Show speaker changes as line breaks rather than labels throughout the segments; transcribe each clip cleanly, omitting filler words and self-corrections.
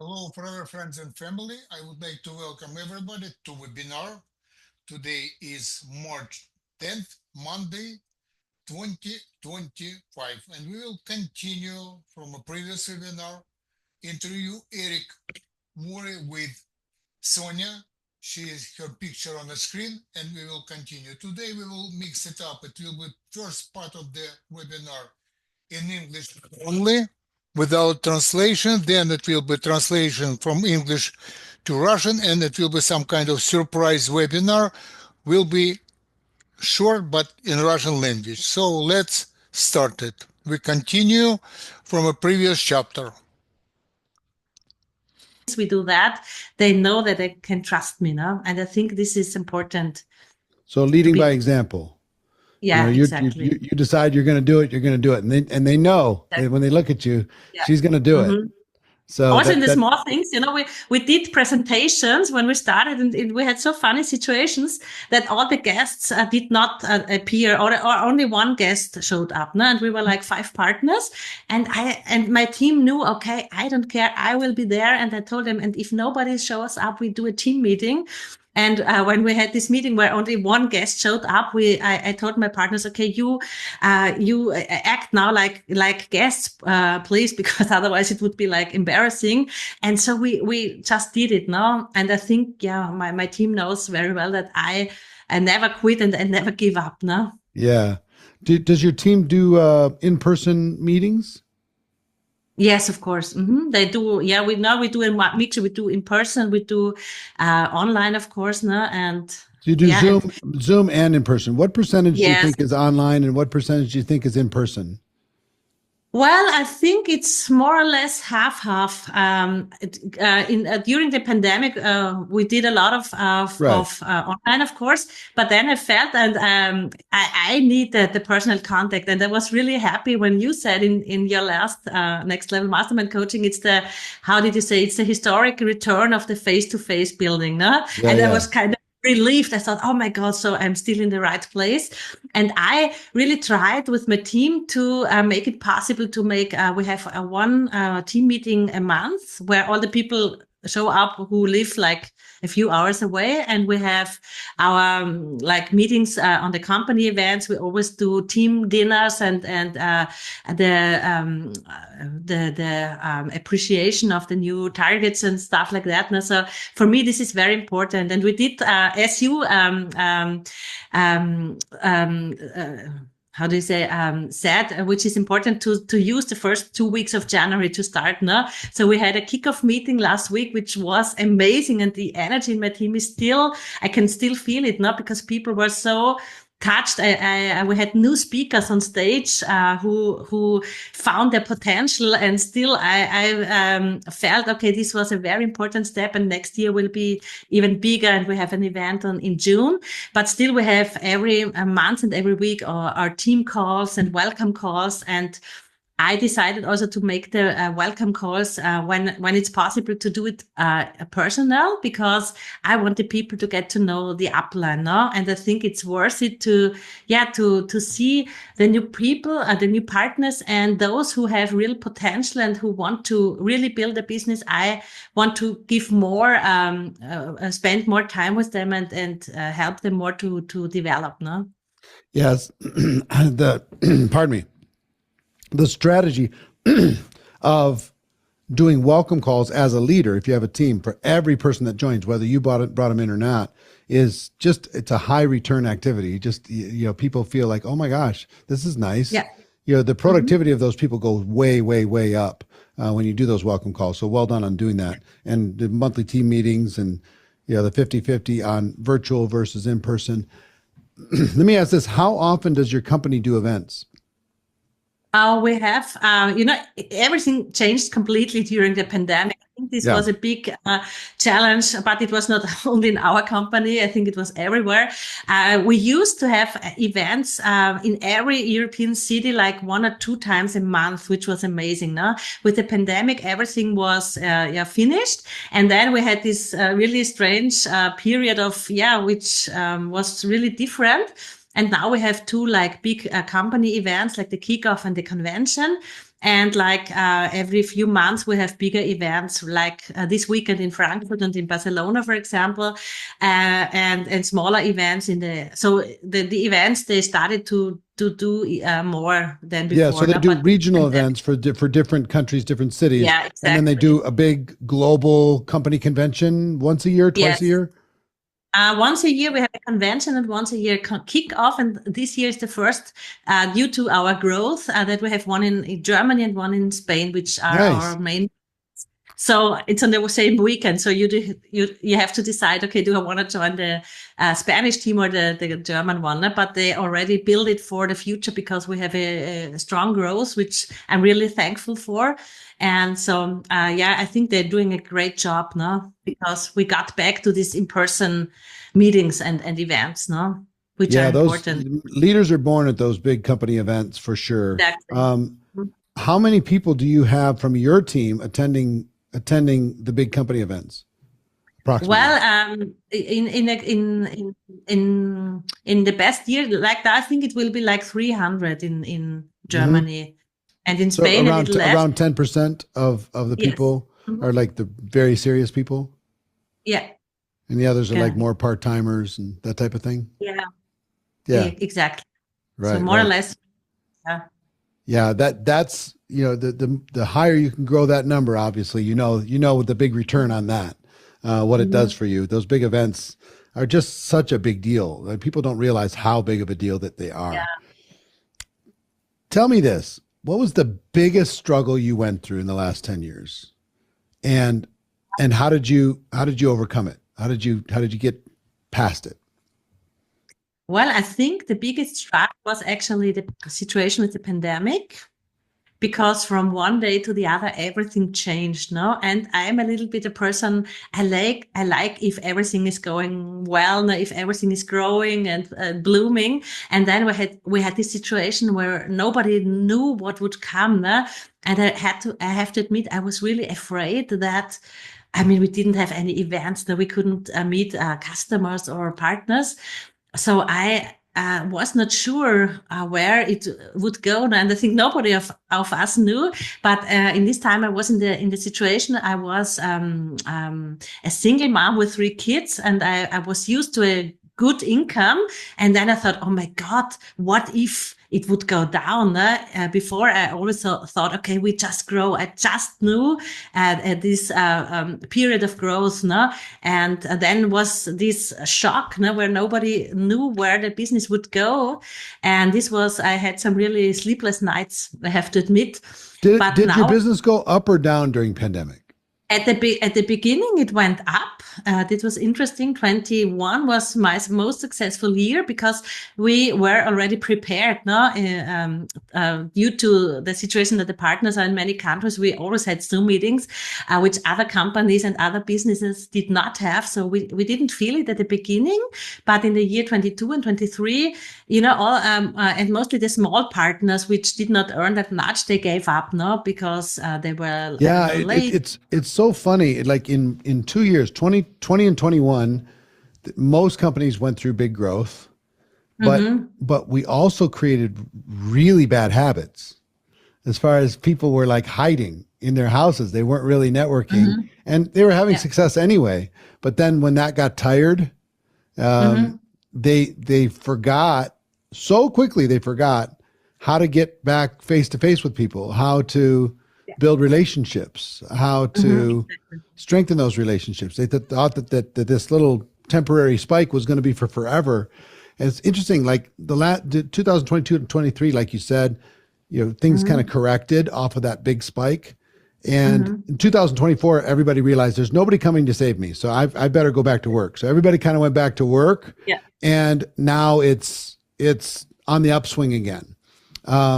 Hello, forever friends and family. I would like to welcome everybody to webinar. Today is March 10th, Monday, 2025, and we will continue from a previous webinar. Interview Eric Worre with Sonja. She is her picture on the screen, and we will continue. Today we will mix it up. It will be first part of the webinar in English only, without translation. Then it will be translation from English to Russian, and it will be some kind of surprise webinar. Will be short, but in Russian language. So let's start it. We continue from a previous chapter.
We do that, they know that they can trust me now, and I think this is important.
So leading by example.
Yeah, exactly.
You decide you're going to do it. You're going to do it, and they know that when they look at you, she's going to do it. So
also in the small things, we did presentations when we started, and we had so funny situations that all the guests did not appear, or only one guest showed up. No? And we were like 5 partners, and my team knew, okay, I don't care, I will be there. And I told them, and if nobody shows up, we do a team meeting. And when we had this meeting where only one guest showed up, I told my partners, okay, you act now like guests, please, because otherwise it would be like embarrassing. And so we just did it now. And I think, my team knows very well that I never quit and never give up. No.
Yeah. Does your team do in-person meetings?
Yes, of course. They do. Yeah, we do a mixture. We do in person. We do online, of course. No, and
you do Zoom and in person. What percentage do you think is online, and what percentage do you think is in person?
Well, I think it's more or less half. During the pandemic, we did a lot of online, of course. But then I felt, and I need the personal contact. And I was really happy when you said in your last Next Level Mastermind Coaching, it's how did you say? It's the historic return of the face-to-face building, no? Yeah, and I was kind of relieved. I thought, oh my God, so I'm still in the right place. And I really tried with my team to make it possible to make, we have one team meeting a month where all the people show up who live like a few hours away, and we have our meetings on the company events. We always do team dinners and the appreciation of the new targets and stuff like that. And so for me, this is very important. And we did as you how do you say, said, which is important to use the first 2 weeks of January to start. No? So we had a kickoff meeting last week, which was amazing. And the energy in my team is I can still feel it, not because people were so touched. We had new speakers on stage who found their potential, and still I felt, okay, this was a very important step, and next year will be even bigger. And we have an event in June, but still we have every month and every week our team calls and welcome calls. And I decided also to make the welcome calls when it's possible to do it personal, because I want the people to get to know the upline, no? And I think it's worth it to see the new people, the new partners, and those who have real potential and who want to really build a business. I want to give more, spend more time with them and help them more to develop, no?
Yes. Pardon me. The strategy of doing welcome calls as a leader, if you have a team, for every person that joins, whether you brought them in or not, is it's a high return activity. Just, people feel like, oh my gosh, this is nice. Yeah. The productivity of those people goes way, way, way up when you do those welcome calls. So well done on doing that. And the monthly team meetings and, the 50-50 on virtual versus in person. Let me ask this. How often does your company do events?
We have, everything changed completely during the pandemic. I think this was a big challenge, but it was not only in our company. I think it was everywhere. We used to have events in every European city, like 1 or 2 times a month, which was amazing. No? With the pandemic, everything was finished. And then we had this really strange period of, which was really different. And now we have 2 big company events, like the kickoff and the convention. And like every few months, we have bigger events, like this weekend in Frankfurt and in Barcelona, for example, and smaller events in the. So the events they started to do more than
Yeah,
before.
so they
No?
do
But
regional events for different countries, different cities,
yeah,
and then they
exactly.
do a big global company convention once a year, twice a
Yes.
year.
Once a year we have a convention and once a year kick-off, and this year is the first due to our growth that we have one in Germany and one in Spain, which are
Nice.
our main. So it's on the same weekend. So you have to decide. Okay, do I want to join the Spanish team or the German one? No? But they already build it for the future because we have a strong growth, which I'm really thankful for. And so, yeah, I think they're doing a great job now because we got back to these in-person meetings and events, no, which are
Yeah, those
important.
leaders are born at those big company events for sure.
Exactly.
How many people do you have from your team attending the big company events? Approximately.
Well, in the best year like that, I think it will be like 300 in
Mhm.
Germany, and in
So
Spain a little less.
around 10% of the
Yes.
people are like the very serious people,
Yeah.
and the others are like
Yeah.
more part timers and that type of thing.
Yeah.
Yeah,
Exactly. So
right,
more or
right.
less. Yeah.
Yeah, that's the higher you can grow that number, obviously, the big return on that, what it does
Mhm.
for you. Those big events are just such a big deal. Like, people don't realize how big of a deal that they are.
Yeah.
Tell me this: what was the biggest struggle you went through in the last 10 years, and how did you overcome it? How did you get past it?
Well, I think the biggest struggle was actually the situation with the pandemic, because from one day to the other everything changed, no, and I'm a little bit a person, I like if everything is going well, no? If everything is growing and blooming, and then we had this situation where nobody knew what would come, no? And I have to admit I was really afraid that, I mean, we didn't have any events, that we couldn't meet customers or partners. So I was not sure where it would go, and I think nobody of us knew. But in this time, I was in the situation. I was a single mom with 3 kids, and I was used to a good income. And then I thought, oh my God, what if it would go down? Before I always thought, okay, we just grow. I just knew at this period of growth, no? And then was this shock, no, where nobody knew where the business would go. And I had some really sleepless nights, I have to admit. But
Did your
now
business go up or down during pandemic?
at the beginning, it went up. This was interesting. 21 was my most successful year because we were already prepared. No, due to the situation that the partners are in many countries, we always had Zoom meetings, which other companies and other businesses did not have. So we didn't feel it at the beginning, but in the year 22 and 23, all and mostly the small partners which did not earn that much, they gave up, no, because they were, I don't
Yeah,
know,
it, it,
late.
it's so funny. Like in 2 years, 2020 and 21, most companies went through big growth, but
Mm-hmm.
but we also created really bad habits as far as people were like hiding in their houses. They weren't really networking,
Mm-hmm.
and they were having
Yeah.
success anyway. But then when that got tired,
Mm-hmm.
they forgot so quickly. They forgot how to get back face to face with people, how to
Yeah.
build relationships, how
Mm-hmm.
to strengthen those relationships. They thought that this little temporary spike was going to be for forever. And it's interesting, like the 2022 and 23, like you said, things kind of
Mm-hmm.
corrected off of that big spike. And
Mm-hmm.
in 2024, everybody realized there's nobody coming to save me. So I better go back to work. So everybody kind of went back to work,
Yeah.
and now it's on the upswing again.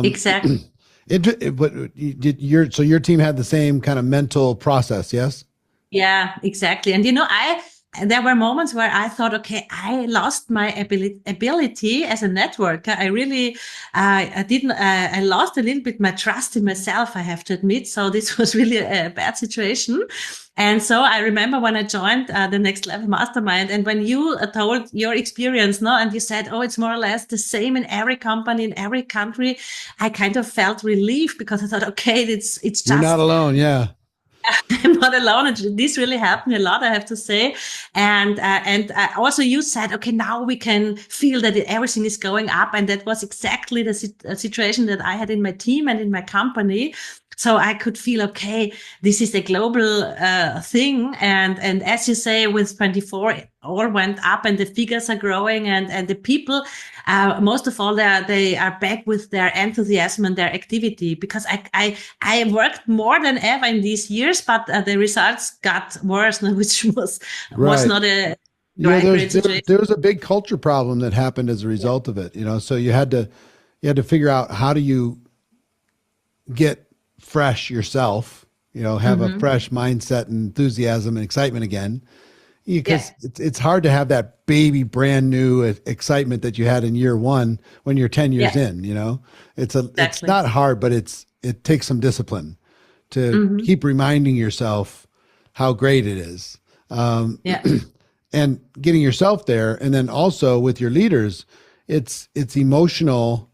Exactly.
But your team had the same kind of mental process, yes?
Yeah, exactly. And I there were moments where I thought, okay, I lost my ability as a networker. I really, I lost a little bit my trust in myself, I have to admit. So this was really a bad situation. And so I remember when I joined the Next Level Mastermind, and when you told your experience, no, and you said, oh, it's more or less the same in every company, in every country, I kind of felt relief, because I thought, okay, it's
You're not
just,
alone. Yeah.
I'm not alone. This really helped me a lot, I have to say. And also you said, okay, now we can feel that everything is going up. And that was exactly the situation that I had in my team and in my company. So I could feel, okay, this is a global thing. And as you say, with 24, it all went up and the figures are growing, and the people, most of all, they are back with their enthusiasm and their activity, because I worked more than ever in these years, but the results got worse, which was
Right.
not a
Yeah,
great situation.
there was a big culture problem that happened as a result of it, so you had to figure out, how do you get fresh yourself, have a fresh mindset and enthusiasm and excitement again, because it's hard to have that baby brand new excitement that you had in year one when you're 10 years in. It's not hard, but it takes some discipline to keep reminding yourself how great it is. And getting yourself there. And then also with your leaders, it's emotional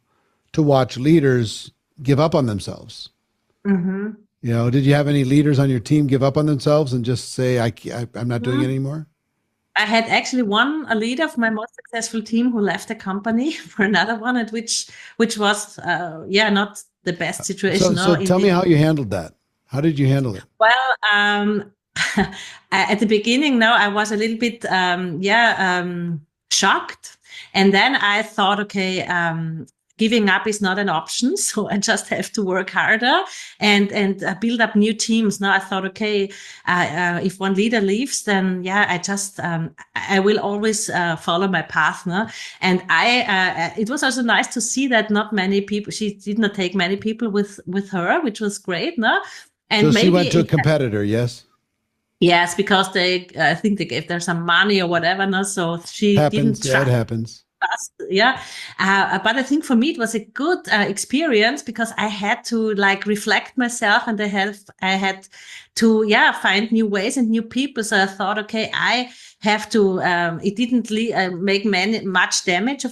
to watch leaders give up on themselves. Did you have any leaders on your team give up on themselves and just say, I'm not doing it anymore?
I had actually a leader of my most successful team who left the company for another one, and which was, not the best situation.
So tell me how you handled that. How did you handle it?
Well, at the beginning, no, I was a little bit, shocked. And then I thought, okay, giving up is not an option. So I just have to work harder and build up new teams. Now I thought, okay, if one leader leaves, then I will always follow my path. No? And it was also nice to see that not many people, she did not take many people with her, which was great. No? And
so she went to a competitor, yes?
Yes, because I think they gave her some money or whatever. No? So she didn't
trust. It happens.
But I think for me it was a good experience, because I had to reflect myself, and I had to find new ways and new people. So I thought, okay, I have to. It didn't make much damage,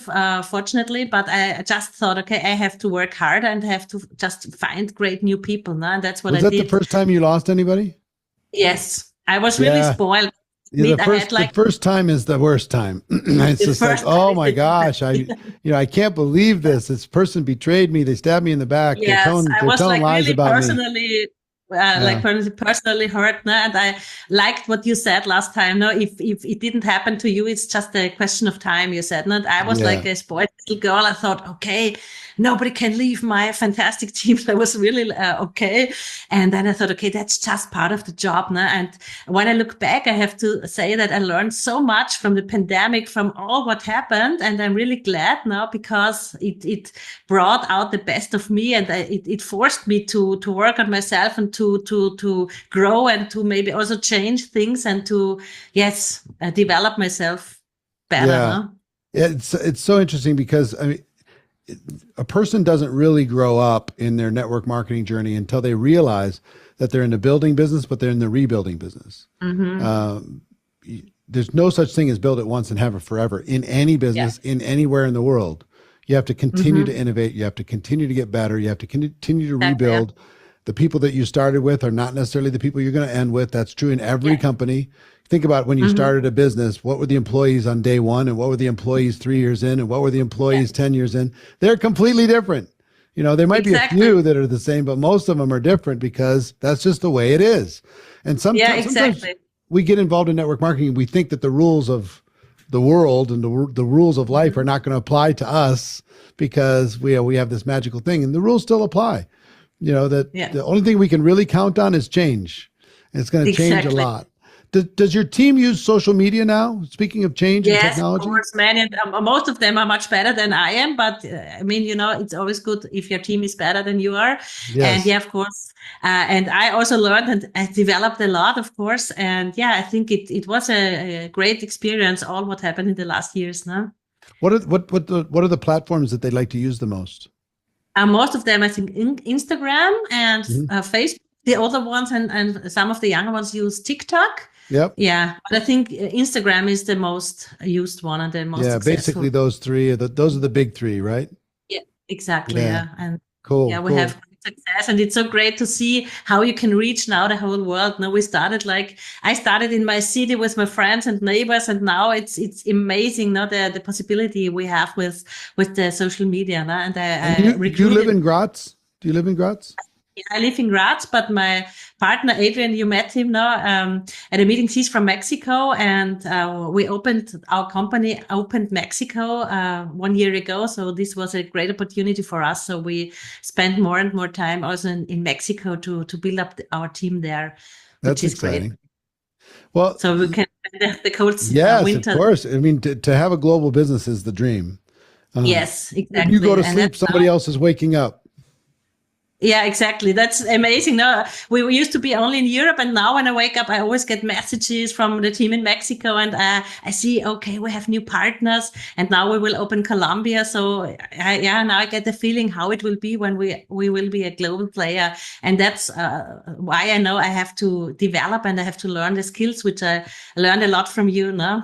fortunately, but I just thought, okay, I have to work harder and have to just find great new people. No? And that's what I did.
Was that the first time you lost anybody?
Yes, I was really spoiled.
Yeah, the first time is the worst time. It's just like, oh my gosh, I can't believe this. This person betrayed me. They stabbed me in the back.
Yes,
they're telling lies
really
about
me. Personally hurt. No? And I liked what you said last time. No, if it didn't happen to you, it's just a question of time. You said, no, and I was like a spoiled little girl. I thought, okay, nobody can leave my fantastic team. I was really okay. And then I thought, okay, that's just part of the job. No? And when I look back, I have to say that I learned so much from the pandemic, from all what happened. And I'm really glad now, because it brought out the best of me, and it forced me to work on myself and to grow, and to maybe also change things, and to develop myself better. No?
It's so interesting, because a person doesn't really grow up in their network marketing journey until they realize that they're in the building business, but they're in the rebuilding business. There's no such thing as build it once and have it forever in any business, in anywhere in the world. You have to continue to innovate. You have to continue to get better. You have to continue to rebuild. The people that you started with are not necessarily the people you're going to end with. That's true in every company. Think about when you started a business, what were the employees on day one, and what were the employees 3 years in, and what were the employees 10 years in? They're completely different. There might be a few that are the same, but most of them are different, because that's just the way it is. And sometimes we get involved in network marketing. We think that the rules of the world and the rules of life are not going to apply to us, because we have this magical thing, and the rules still apply. The only thing we can really count on is change. And it's going to change a lot. Does your team use social media now? Speaking of change and
Yes, of
technology?
course, many. Most of them are much better than I am, but I mean, it's always good if your team is better than you are. And
Yes.
yeah, of course. And I also learned and I developed a lot, of course. And yeah, I think it was a great experience, all what happened in the last years, no?
What are the platforms that they like to use the most?
Most of them, I think, Instagram and
Mhm.
Facebook. The other ones and some of the younger ones use TikTok.
Yep.
Yeah, but I think Instagram is the most used one and the most
Yeah,
successful.
basically those three those are the big three, right?
Yeah, exactly.
Yeah.
Yeah. And
Cool,
yeah, we have
cool.
great success and it's so great to see how you can reach now the whole world. Now I started in my city with my friends and neighbors and now it's amazing, now the possibility we have with the social media. No? And
And
I
you live
recruited.
in Graz? Do you live in Graz?
I live in Graz, but my partner Adrian, you met him now at a meeting. He's from Mexico, and we opened our company, opened Mexico 1 year ago. So this was a great opportunity for us. So we spent more and more time also in Mexico to build up our team there, which
That's
is great.
exciting. Well,
So we can the cold
yes, of
winter.
course. I mean, to have a global business is the dream.
Yes,
When you go
exactly,
to
and
sleep,
that's
somebody else is waking up.
yeah, exactly. That's amazing. No, we used to be only in Europe, and now when I wake up, I always get messages from the team in Mexico, and I see, okay, we have new partners, and now we will open Colombia. So yeah, now I get the feeling how it will be when we will be a global player, and that's why I know I have to develop and I have to learn the skills, which I learned a lot from you. No,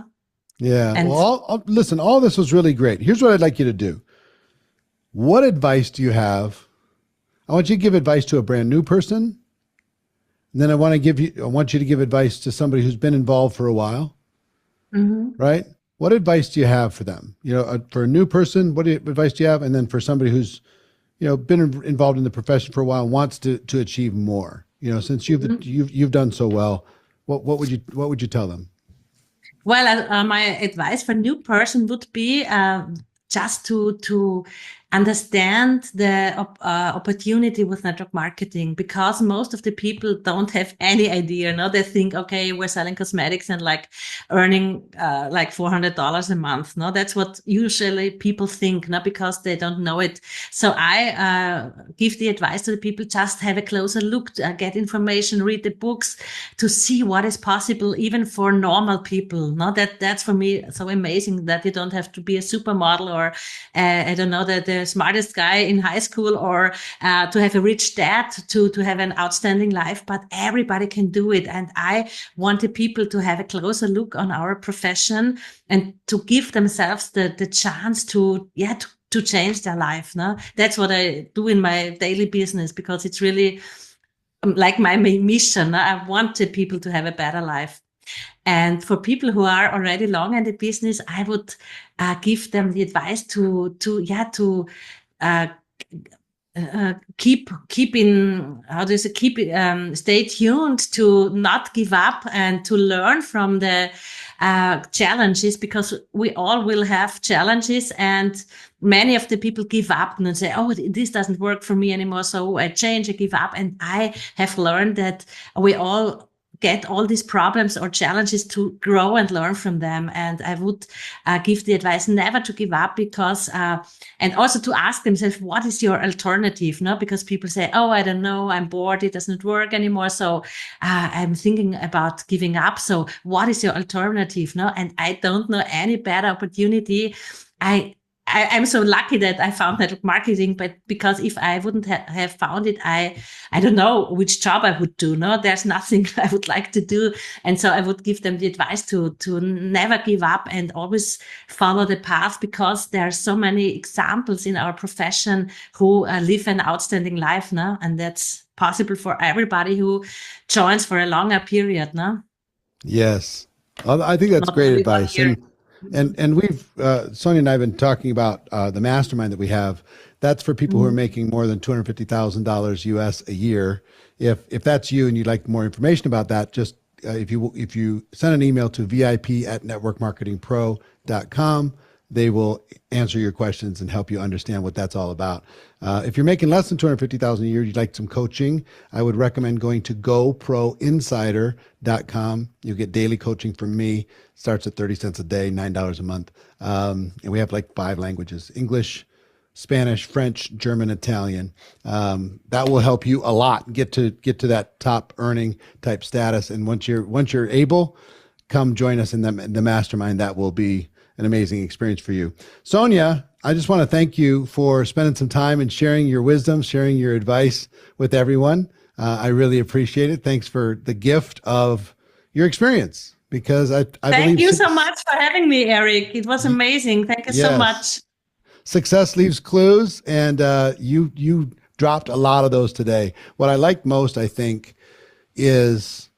Yeah. Well,
and
listen, all this was really great. Here's what I'd like you to do. What advice do you have? I want you to give advice to a brand new person. And then I want you to give advice to somebody who's been involved for a while,
Mhm.
right? What advice do you have for them? For a new person, advice do you have? And then for somebody who's, been involved in the profession for a while and wants to achieve more, since you've done so well, what would you tell them?
Well, my advice for a new person would be just to understand the opportunity with network marketing, because most of the people don't have any idea. No, they think, okay, we're selling cosmetics and like earning like $400 a month. No, that's what usually people think, not because they don't know it. So I give the advice to the people: just have a closer look, get information, read the books to see what is possible even for normal people. No, that's for me so amazing, that you don't have to be a supermodel or I don't know, the smartest guy in high school, or to have a rich dad to have an outstanding life, but everybody can do it. And I wanted people to have a closer look on our profession and to give themselves the chance to change their life. No, that's what I do in my daily business, because it's really like my main mission. I wanted people to have a better life. And for people who are already long in the business, I would give them the advice to uh, keep in, how do you say, stay tuned, to not give up and to learn from the challenges, because we all will have challenges, and many of the people give up and say, oh, this doesn't work for me anymore, so I change, I give up. And I have learned that we all get all these problems or challenges to grow and learn from them. And I would give the advice never to give up, because and also to ask themselves, what is your alternative? No, because people say, oh, I don't know, I'm bored, it doesn't work anymore, so I'm thinking about giving up. So what is your alternative? No, and I don't know any better opportunity. I'm so lucky that I found network marketing, but because if I wouldn't have found it, I don't know which job I would do. No, there's nothing I would like to do. And so I would give them the advice to never give up and always follow the path, because there are so many examples in our profession who live an outstanding life. No, and that's possible for everybody who joins for a longer period. No,
Yes. I think that's
not
great
only one
advice.
year.
And we've Sonia and I have been talking about the mastermind that we have. That's for people who are
Mhm.
making more than $250,000 US a year. If that's you and you'd like more information about that, just if you send an email to VIP@networkmarketingpro.com, they will answer your questions and help you understand what that's all about. If you're making less than 250,000 a year, you'd like some coaching, I would recommend going to goproinsider.com. You'll get daily coaching from me. Starts at 30 cents a day, $9 a month. And we have like 5 languages: English, Spanish, French, German, Italian. That will help you a lot get to that top earning type status. And once you're able, come join us in the mastermind. That will be an amazing experience for you. Sonja, I just want to thank you for spending some time and sharing your wisdom, sharing your advice with everyone. I really appreciate it. Thanks for the gift of your experience, because I
Thank
believe
you so much for having me, Eric. It was amazing. Thank you so much.
Success leaves clues, and you dropped a lot of those today. What I like most, I think, is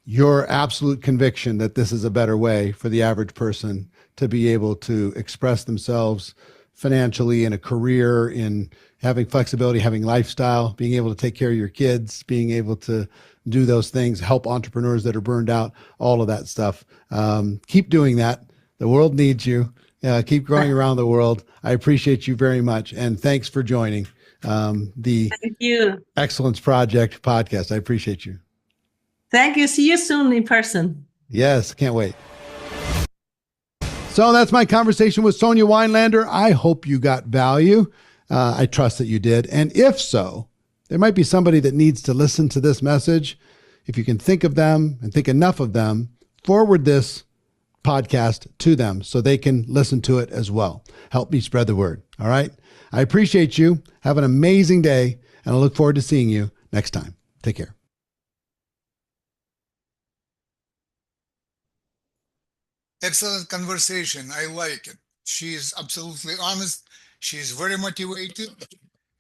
your absolute conviction that this is a better way for the average person to be able to express themselves financially, in a career, in having flexibility, having lifestyle, being able to take care of your kids, being able to do those things, help entrepreneurs that are burned out, all of that stuff. Keep doing that. The world needs you. Keep growing around the world. I appreciate you very much. And thanks for joining the
Thank you.
Excellence Project podcast. I appreciate you.
Thank you. See you soon in person.
Yes, can't wait. So that's my conversation with Sonja Weinlander. I hope you got value. I trust that you did. And if so, there might be somebody that needs to listen to this message. If you can think of them and think enough of them, forward this podcast to them so they can listen to it as well. Help me spread the word. All right. I appreciate you. Have an amazing day, and I look forward to seeing you next time. Take care.
Excellent conversation. I like it. She is absolutely honest. She is very motivated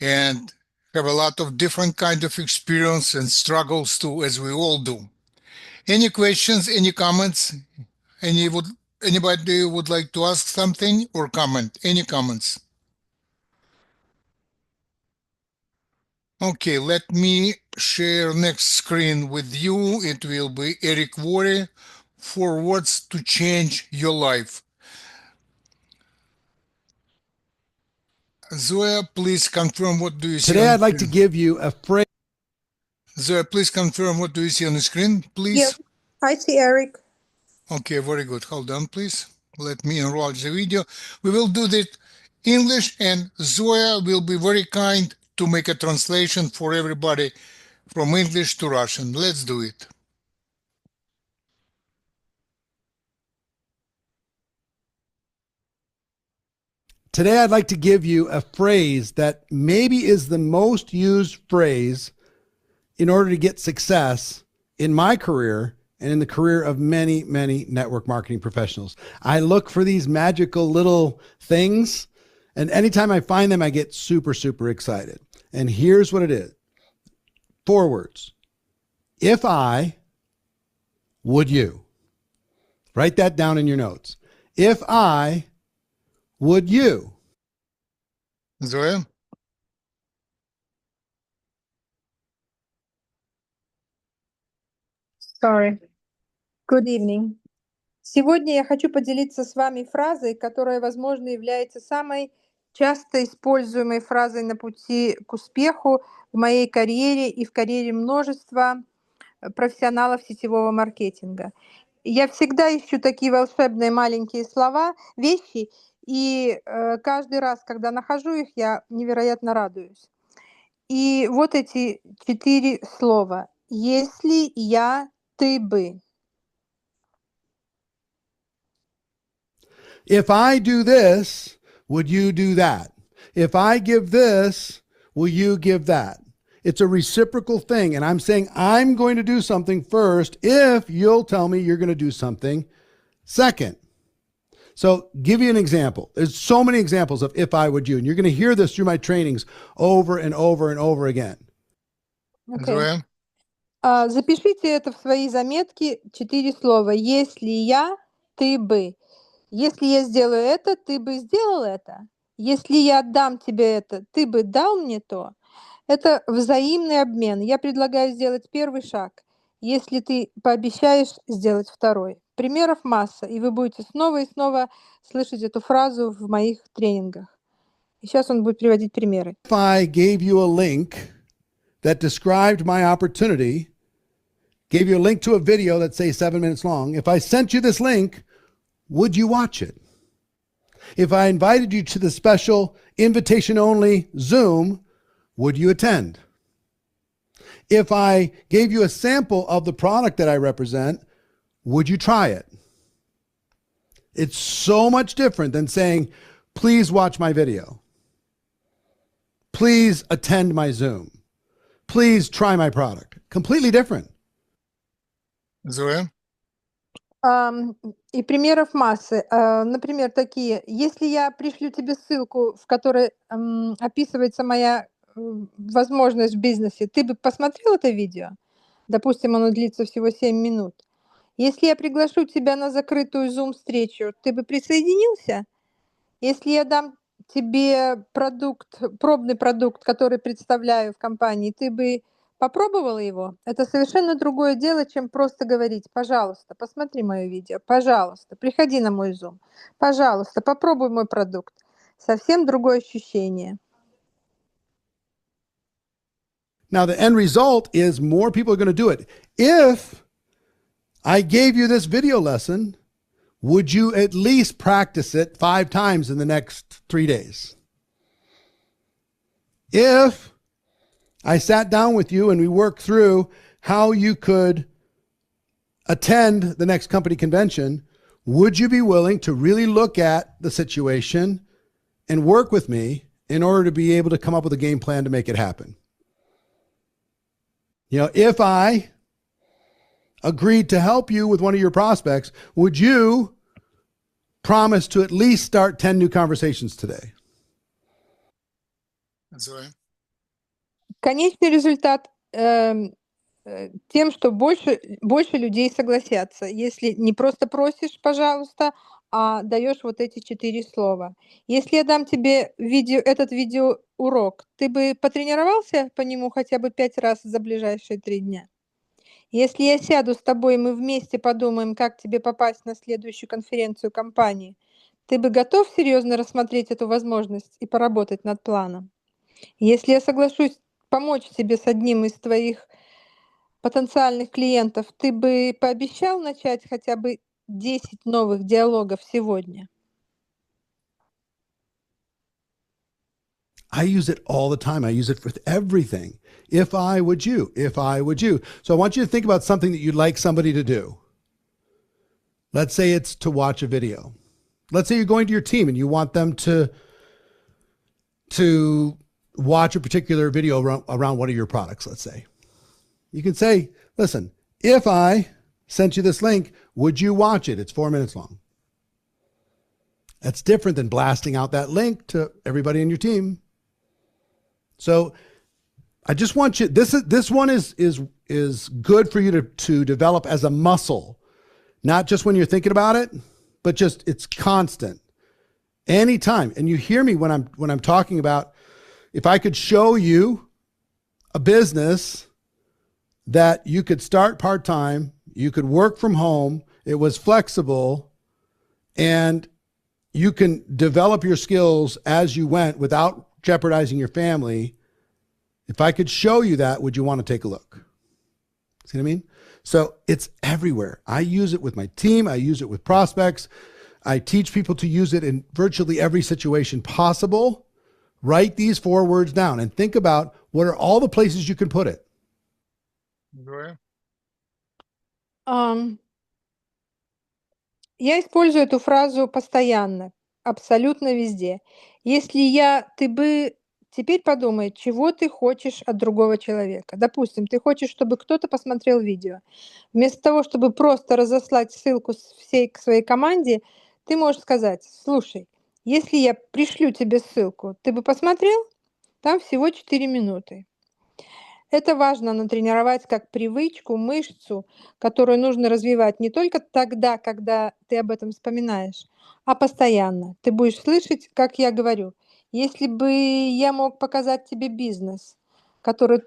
and have a lot of different kind of experience and struggles too, as we all do. Any questions, any comments? Anybody would like to ask something or comment? Any comments? Okay, let me share next screen with you. It will be Eric Worre, 4 words to change your life. Zoya, please confirm what do you see.
Today, I'd like to give you a phrase.
Zoya, please confirm what do you see on the screen, please.
Yes, I see Eric.
Okay, very good. Hold on, please. Let me enroll the video. We will do that English, and Zoya will be very kind to make a translation for everybody from English to Russian. Let's do it.
Today, I'd like to give you a phrase that maybe is the most used phrase in order to get success in my career and in the career of many, many network marketing professionals. I look for these magical little things, and anytime I find them, I get super, super excited. And here's what it is. 4 words. If I, would you? Write that down in your notes. If I, would you?
Zoya?
Sorry. Good evening. Сегодня я хочу поделиться с вами фразой, которая, возможно, является самой часто используемой фразой на пути к успеху в моей карьере и в карьере множества профессионалов сетевого маркетинга. Я всегда ищу такие волшебные маленькие слова, вещи, и каждый раз, когда нахожу их, я невероятно радуюсь. И вот эти 4 слова. Если я, ты бы.
If I do this, would you do that? If I give this, will you give that? It's a reciprocal thing. And I'm saying I'm going to do something first if you'll tell me you're going to do something second. So give you an example. There's so many examples of if I would you, and you're going to hear this through my trainings over and over and over again.
Okay.
Zoya?
Запишите это в свои заметки, 4 слова. Если я, ты бы. Если я сделаю это, ты бы сделал это. Если я отдам тебе это, ты бы дал мне то. Это взаимный обмен. Я предлагаю сделать первый шаг, если ты пообещаешь сделать второй. Примеров масса, и вы будете снова и снова слышать эту фразу в моих тренингах. И сейчас он будет приводить примеры.
If I gave you a link that described my opportunity, gave you a link to a video that's, say, 7 minutes long, if I sent you this link, would you watch it? If I invited you to the special invitation-only Zoom, would you attend? If I gave you a sample of the product that I represent, would you try it? It's so much different than saying, please watch my video. Please attend my Zoom. Please try my product. Completely different.
Зоя?
И примеров массы. Например, такие. Если я пришлю тебе ссылку, в которой описывается моя возможность в бизнесе, ты бы посмотрел это видео? Допустим, оно длится всего 7 минут. Если я приглашу тебя на закрытую Zoom-встречу, ты бы присоединился? Если я дам тебе пробный продукт, который представляю в компании, ты бы попробовала его? Это совершенно другое дело, чем просто говорить: пожалуйста, посмотри мое видео, пожалуйста, приходи на мой Zoom, пожалуйста, попробуй мой продукт. Совсем другое ощущение.
Now, the end result is more people are going to do it. If I gave you this video lesson, would you at least practice it 5 times in the next 3 days? If I sat down with you and we worked through how you could attend the next company convention, would you be willing to really look at the situation and work with me in order to be able to come up with a game plan to make it happen? You know, if I agreed to help you with one of your prospects, would you promise to at least start 10 new conversations today?
Зоя?
Конечный результат тем, что больше людей согласятся, если не просто просишь, пожалуйста, а даешь вот эти 4 слова. Если я дам тебе этот видеоурок, ты бы потренировался по нему хотя бы 5 раз за ближайшие 3 дня? Если я сяду с тобой, и мы вместе подумаем, как тебе попасть на следующую конференцию компании, ты бы готов серьезно рассмотреть эту возможность и поработать над планом? Если я соглашусь помочь тебе с одним из твоих потенциальных клиентов, ты бы пообещал начать хотя бы 10 новых диалогов сегодня?
I use it all the time. I use it with everything. If I would you, if I would you. So I want you to think about something that you'd like somebody to do. Let's say it's to watch a video. Let's say you're going to your team and you want them to watch a particular video around one of your products, let's say. You can say, listen, if I sent you this link, would you watch it? It's 4 minutes long. That's different than blasting out that link to everybody in your team. So I just want you, this one is good for you to develop as a muscle, not just when you're thinking about it, but just it's constant. Anytime. And you hear me when I'm talking about, if I could show you a business that you could start part-time, you could work from home, it was flexible, and you can develop your skills as you went without jeopardizing your family. If I could show you that, would you want to take a look? See what I mean? So it's everywhere. I use it with my team. I use it with prospects. I teach people to use it in virtually every situation possible. Write these 4 words down and think about what are all the places you can put it.
Зоя?
Я использую эту фразу постоянно, абсолютно везде. Ты бы теперь подумай, чего ты хочешь от другого человека. Допустим, ты хочешь, чтобы кто-то посмотрел видео. Вместо того, чтобы просто разослать ссылку всей к своей команде, ты можешь сказать: слушай, если я пришлю тебе ссылку, ты бы посмотрел? Там всего 4 минуты. Это важно натренировать как привычку, мышцу, которую нужно развивать не только тогда, когда ты об этом вспоминаешь, а постоянно. Ты будешь слышать, как я говорю: если бы я мог показать тебе бизнес, который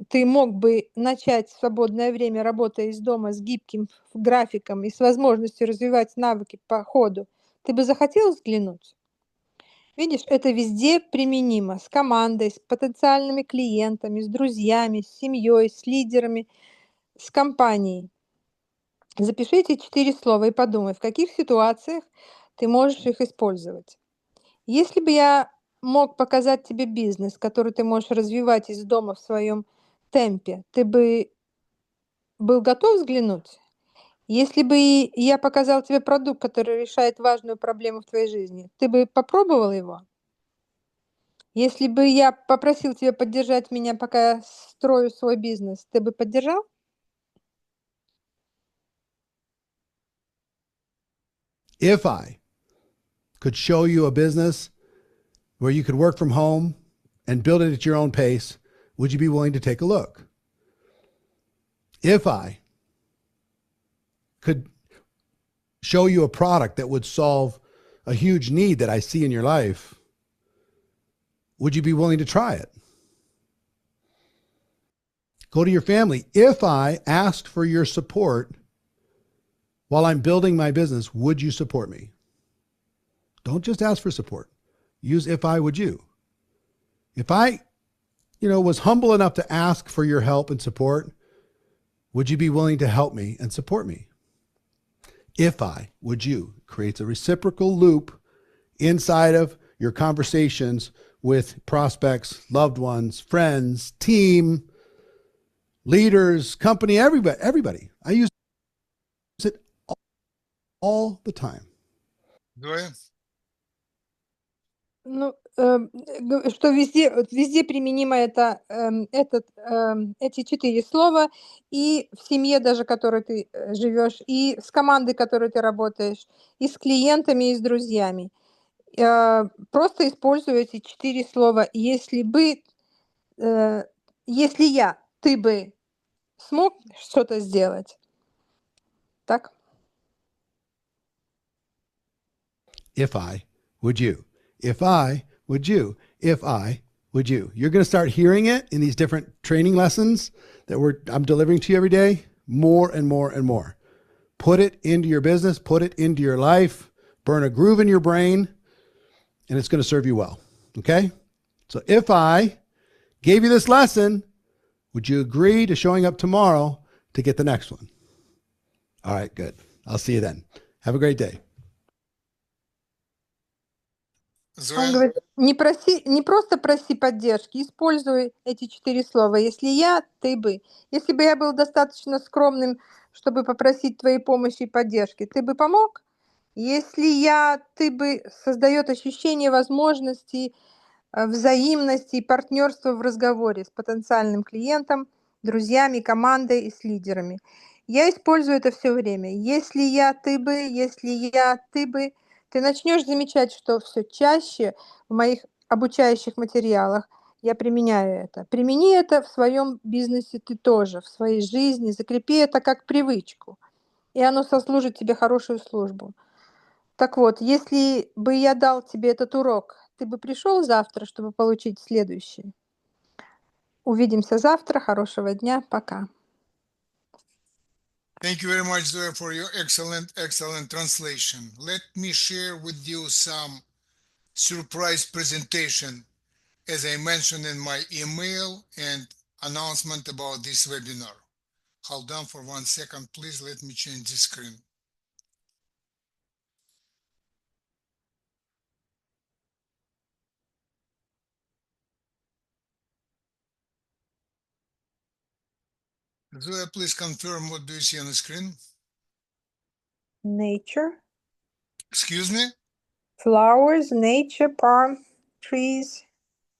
ты мог бы начать в свободное время, работая из дома с гибким графиком и с возможностью развивать навыки по ходу, ты бы захотел взглянуть? Видишь, это везде применимо. С командой, с потенциальными клиентами, с друзьями, с семьей, с лидерами, с компанией. Запиши эти 4 слова и подумай, в каких ситуациях ты можешь их использовать. Если бы я мог показать тебе бизнес, который ты можешь развивать из дома в своем темпе, ты бы был готов взглянуть? Если бы я показал тебе продукт, который решает важную проблему в твоей жизни, ты бы попробовал его? Если бы я попросил тебя поддержать меня, пока я строю свой бизнес, ты бы поддержал?
If I could show you a business where you could work from home and build it at your own pace, would you be willing to take a look? If I could show you a product that would solve a huge need that I see in your life, would you be willing to try it? Go to your family. If I asked for your support while I'm building my business, would you support me? Don't just ask for support. Use if I, would you? If I, was humble enough to ask for your help and support, would you be willing to help me and support me? If I, would you? Creates a reciprocal loop inside of your conversations with prospects, loved ones, friends, team, leaders, company, everybody. I use it all the time.
Zoe?
Ну, что везде применимо эти 4 слова, и в семье даже, в которой ты живешь, и с командой, в которой ты работаешь, и с клиентами, и с друзьями. Просто использую эти 4 слова. Если ты бы смог что-то сделать. Так?
If I, would you? If I, would you? If I, would you? You're going to start hearing it in these different training lessons that I'm delivering to you every day, more and more and more. Put it into your business, put it into your life, burn a groove in your brain, and it's going to serve you well. Okay? So if I gave you this lesson, would you agree to showing up tomorrow to get the next one? All right, good. I'll see you then. Have a great day.
Он
Zoe?
говорит, не просто проси поддержки, используй эти 4 слова. Если ты бы. Если бы я был достаточно скромным, чтобы попросить твоей помощи и поддержки, ты бы помог? Если ты бы создаёт ощущение возможности, взаимности и партнерства в разговоре с потенциальным клиентом, друзьями, командой и с лидерами. Я использую это все время. Если ты начнешь замечать, что все чаще в моих обучающих материалах я применяю это. Примени это в своем бизнесе ты тоже, в своей жизни, закрепи это как привычку, и оно сослужит тебе хорошую службу. Так вот, если бы я дал тебе этот урок, ты бы пришел завтра, чтобы получить следующий? Увидимся завтра. Хорошего дня. Пока.
Thank you very much, Zoe, for your excellent translation. Let me share with you some surprise presentation, as I mentioned in my email and announcement about this webinar. Hold on for 1 second, please. Let me change the screen. Zoe, please confirm what do you see on the screen?
Nature,
Excuse me?
flowers, nature, palm, trees.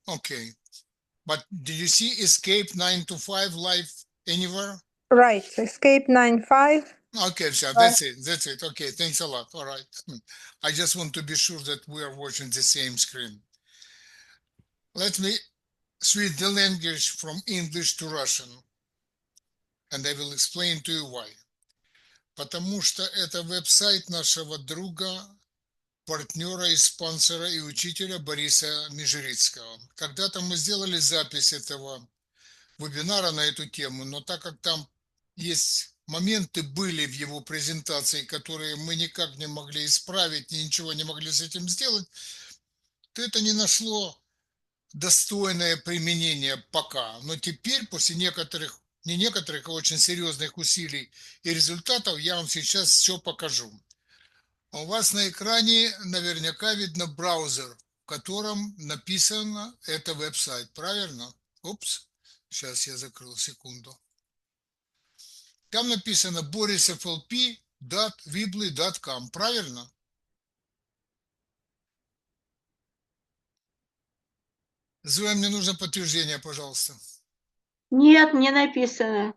Okay. But did you see Escape 9 to 5 live anywhere?
Right. Escape 9.5.
Okay, so that's it. That's it. Okay, thanks a lot. All right. I just want to be sure that we are watching the same screen. Let me switch the language from English to Russian. And I will explain to you why. Потому что это веб-сайт нашего друга, партнера и спонсора и учителя Бориса Межерицкого. Когда-то мы сделали запись этого вебинара на эту тему, но так как там есть моменты были в его презентации, которые мы никак не могли исправить, ничего не могли с этим сделать, то это не нашло достойное применение пока. Но теперь, после некоторых, не некоторых, а очень серьезных усилий и результатов, я вам сейчас все покажу. У вас на экране наверняка видно браузер, в котором написано это веб-сайт, правильно? Упс, сейчас я закрыл, секунду. Там написано borisflp.weebly.com, правильно? Зоя, мне нужно подтверждение, пожалуйста.
Нет, не написано.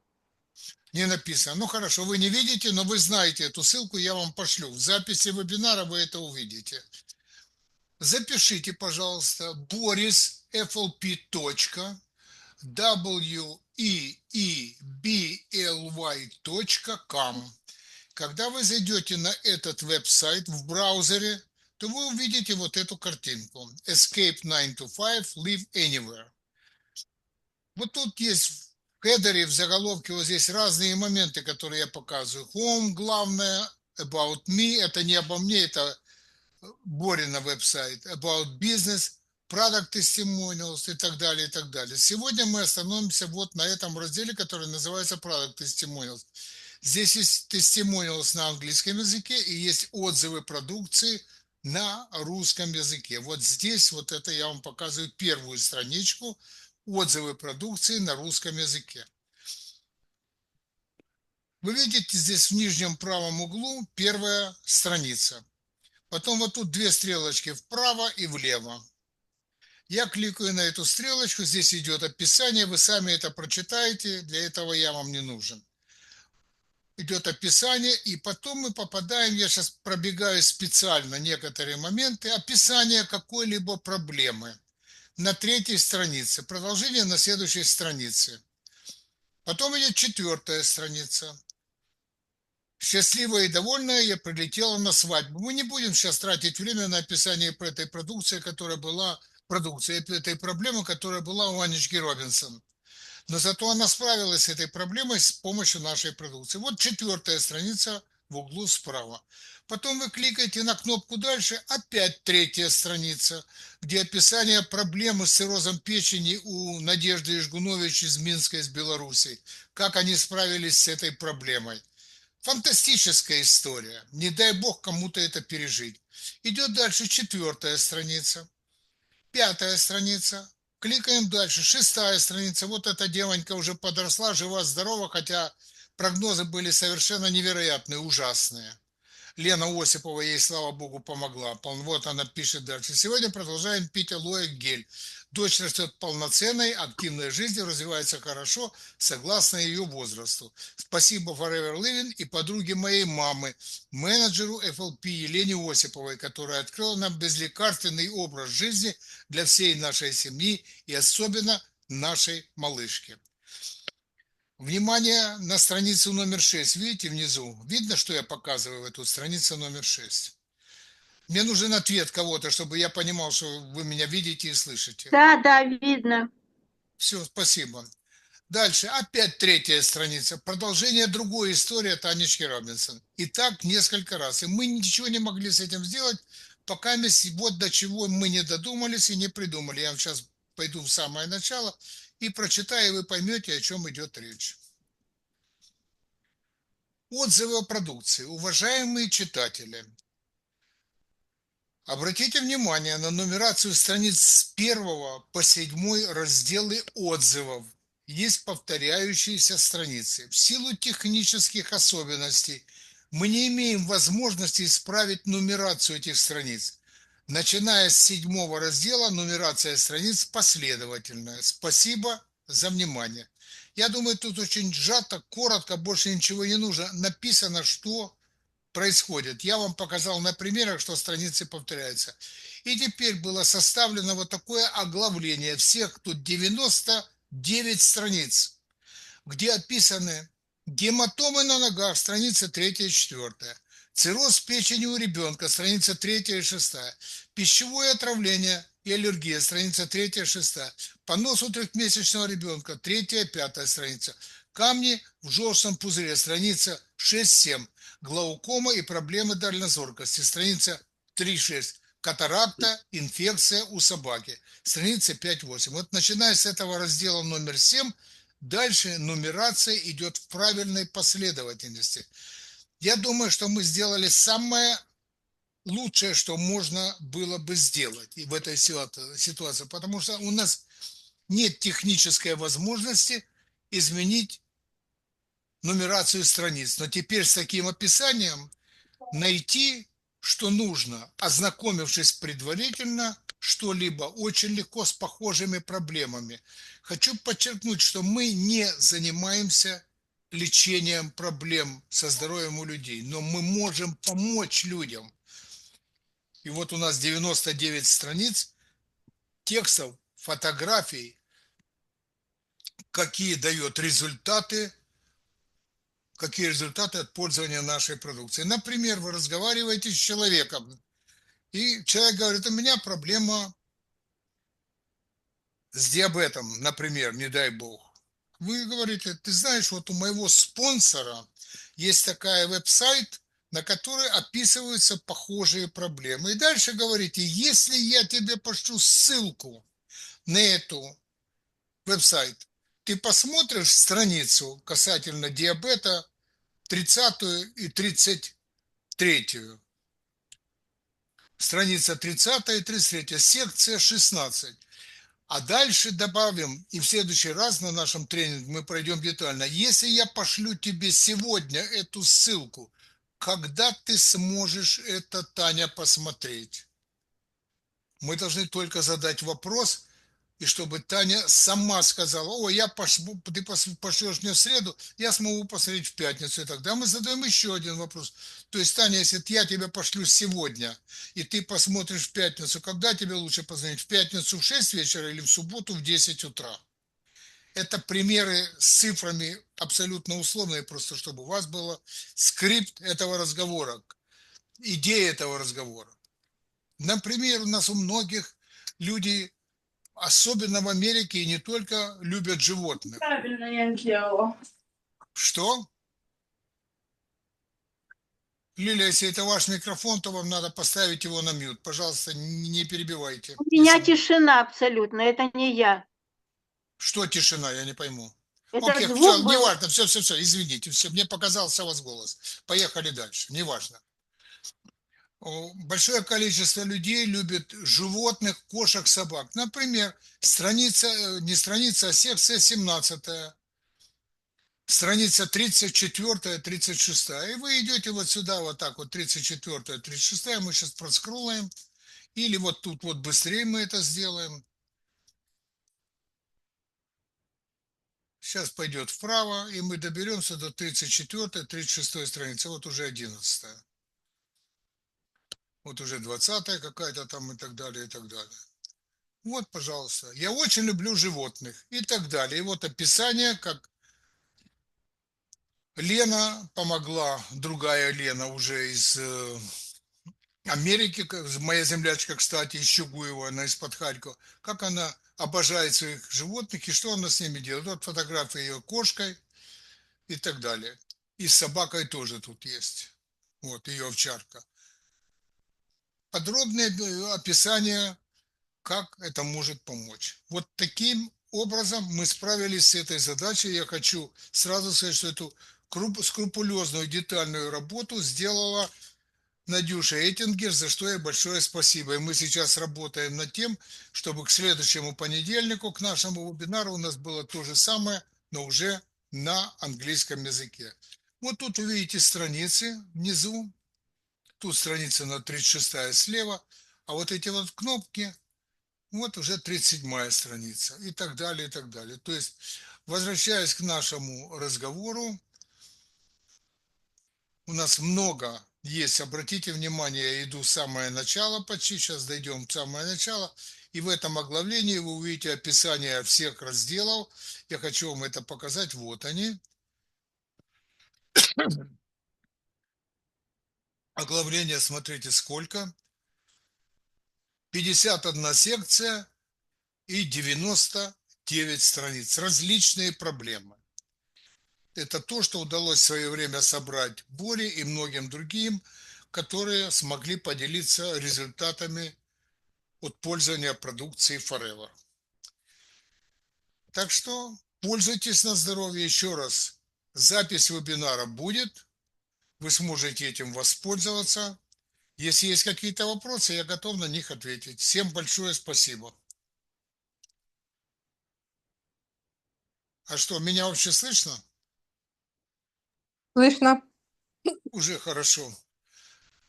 Не написано. Ну хорошо, вы не видите, но вы знаете эту ссылку, я вам пошлю. В записи вебинара вы это увидите. Запишите, пожалуйста, borisflp.weebly.com. Когда вы зайдете на этот веб-сайт в браузере, то вы увидите вот эту картинку. Escape 9 to 5, Live Anywhere. Вот тут есть в хедере, в заголовке, вот здесь разные моменты, которые я показываю. Home, главное, About Me, это не обо мне, это Борина веб-сайт, About Business, Product Testimonials и так далее, и так далее. Сегодня мы остановимся вот на этом разделе, который называется Product Testimonials. Здесь есть testimonials на английском языке и есть отзывы продукции на русском языке. Вот здесь вот это я вам показываю первую страничку, отзывы продукции на русском языке. Вы видите здесь в нижнем правом углу первая страница. Потом вот тут две стрелочки вправо и влево. Я кликаю на эту стрелочку, здесь идет описание, вы сами это прочитаете, для этого я вам не нужен. Идет описание, и потом мы попадаем, я сейчас пробегаю специально некоторые моменты, описание какой-либо проблемы на третьей странице, продолжение на следующей странице. Потом идет четвертая страница. Счастливая и довольная я прилетела на свадьбу. Мы не будем сейчас тратить время на описание этой продукции, которая была, этой проблемы, которая была у Анечки Робинсон. Но зато она справилась с этой проблемой с помощью нашей продукции. Вот четвертая страница в углу справа. Потом вы кликаете на кнопку «Дальше», опять третья страница, где описание проблемы с циррозом печени у Надежды Ижгунович из Минска, из Беларуси. Как они справились с этой проблемой. Фантастическая история. Не дай бог кому-то это пережить. Идет дальше четвертая страница. Пятая страница. Кликаем дальше. Шестая страница. Вот эта девонька уже подросла, жива-здорова, хотя прогнозы были совершенно невероятные, ужасные. Лена Осипова ей, слава богу, помогла. Вот она пишет дальше. Сегодня продолжаем пить алоэ гель. Дочь растет полноценной, активной жизнью, развивается хорошо, согласно ее возрасту. Спасибо Forever Living и подруге моей мамы, менеджеру FLP Елене Осиповой, которая открыла нам безлекарственный образ жизни для всей нашей семьи и особенно нашей малышки. Внимание на страницу номер 6. Видите внизу? Видно, что я показываю в эту страницу номер 6? Мне нужен ответ кого-то, чтобы я понимал, что вы меня видите и слышите.
Да, видно.
Все, спасибо. Дальше, опять третья страница. Продолжение другой истории от Анечки Робинсон. И так несколько раз. И мы ничего не могли с этим сделать, пока вот до чего мы не додумались и не придумали. Я вам сейчас пойду в самое начало и прочитаю, и вы поймете, о чем идет речь. Отзывы о продукции. Уважаемые читатели, обратите внимание на нумерацию страниц с 1 по 7 разделы отзывов. Есть повторяющиеся страницы. В силу технических особенностей мы не имеем возможности исправить нумерацию этих страниц. Начиная с 7 раздела, нумерация страниц последовательная. Спасибо за внимание. Я думаю, тут очень сжато, коротко, больше ничего не нужно. Написано, что происходит. Я вам показал на примерах, что страницы повторяются. И теперь было составлено вот такое оглавление всех тут 99 страниц, где описаны гематомы на ногах, страница 3 и 4, цирроз печени у ребенка, страница 3 и 6, пищевое отравление и аллергия, страница 3-6. Понос у трехмесячного ребенка, 3-5 страница. Камни в желчном пузыре, страница 6-7. Глаукома и проблемы дальнозоркости, страница 3-6. Катаракта, инфекция у собаки, страница 5-8. Вот начиная с этого раздела номер 7, дальше нумерация идет в правильной последовательности. Я думаю, что мы сделали самое лучшее, что можно было бы сделать в этой ситуации, потому что у нас нет технической возможности изменить нумерацию страниц. Но теперь с таким описанием найти, что нужно, ознакомившись предварительно, что-либо очень легко с похожими проблемами. Хочу подчеркнуть, что мы не занимаемся лечением проблем со здоровьем у людей, но мы можем помочь людям. И вот у нас 99 страниц текстов, фотографий, какие результаты от пользования нашей продукцией. Например, вы разговариваете с человеком, и человек говорит, у меня проблема с диабетом, например, не дай бог. Вы говорите, ты знаешь, вот у моего спонсора есть такая веб-сайт, на которой описываются похожие проблемы. И дальше говорите, если я тебе пошлю ссылку на эту веб-сайт, ты посмотришь страницу касательно диабета 30 и 33. Страница 30 и 33, секция 16. А дальше добавим, и в следующий раз на нашем тренинге мы пройдем детально. Если я пошлю тебе сегодня эту ссылку, когда ты сможешь это, Таня, посмотреть? Мы должны только задать вопрос, и чтобы Таня сама сказала, о, ты пошлешь мне в среду, я смогу посмотреть в пятницу. И тогда мы задаем еще один вопрос. То есть, Таня, если я тебя пошлю сегодня, и ты посмотришь в пятницу, когда тебе лучше позвонить? В пятницу в 6 вечера или в субботу в 10 утра? Это примеры с цифрами абсолютно условные, просто чтобы у вас был скрипт этого разговора, идея этого разговора. Например, у нас у многих люди, особенно в Америке, и не только, любят животных.
Правильно я сделала.
Что? Лилия, если это ваш микрофон, то вам надо поставить его на мьют. Пожалуйста, не перебивайте.
У меня тишина абсолютно, это не я.
Что тишина, я не пойму.
Это
Окей, все,
звук был...
неважно, все, извините, все, мне показался у вас голос. Поехали дальше, неважно. Большое количество людей любит животных, кошек, собак. Например, не страница, а секция 17, страница 34, 36. И вы идете вот сюда, вот так вот, 34, 36. Мы сейчас проскроллаем. Или вот тут вот быстрее мы это сделаем. Сейчас пойдет вправо, и мы доберемся до 34, 36 страницы. Вот уже 11. Вот уже 20 какая-то там и так далее, и так далее. Вот, пожалуйста. Я очень люблю животных и так далее. И вот описание, как Лена помогла, другая Лена уже из Америки, моя землячка, кстати, из Чугуева, она из-под Харькова, как она обожает своих животных и что она с ними делает. Вот фотография ее кошкой и так далее. И с собакой тоже тут есть. Вот ее овчарка. Подробное описание, как это может помочь. Вот таким образом мы справились с этой задачей. Я хочу сразу сказать, что эту скрупулезную детальную работу сделала Надюша Эттингер, за что ей большое спасибо. И мы сейчас работаем над тем, чтобы к следующему понедельнику, к нашему вебинару у нас было то же самое, но уже на английском языке. Вот тут вы видите страницы внизу. Тут страница на 36 слева, а вот эти вот кнопки, вот уже 37 страница и так далее, и так далее. То есть, возвращаясь к нашему разговору, у нас много есть, обратите внимание, я иду в самое начало почти, сейчас дойдем в самое начало, и в этом оглавлении вы увидите описание всех разделов. Я хочу вам это показать, вот они. Оглавление, смотрите, сколько. 51 секция и 99 страниц. Различные проблемы. Это то, что удалось в свое время собрать Worre и многим другим, которые смогли поделиться результатами от пользования продукцией Forever. Так что пользуйтесь на здоровье еще раз. Запись вебинара будет. Вы сможете этим воспользоваться. Если есть какие-то вопросы, я готов на них ответить. Всем большое спасибо. А что, меня вообще слышно?
Слышно?
Уже хорошо.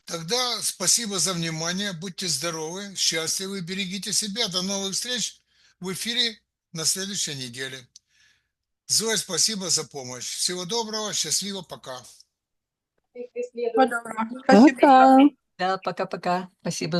Тогда спасибо за внимание. Будьте здоровы, счастливы, берегите себя. До новых встреч в эфире на следующей неделе. Зоя, спасибо за помощь. Всего доброго, счастливо, пока.
Всего доброго. Спасибо.
Пока. Да, пока-пока. Спасибо.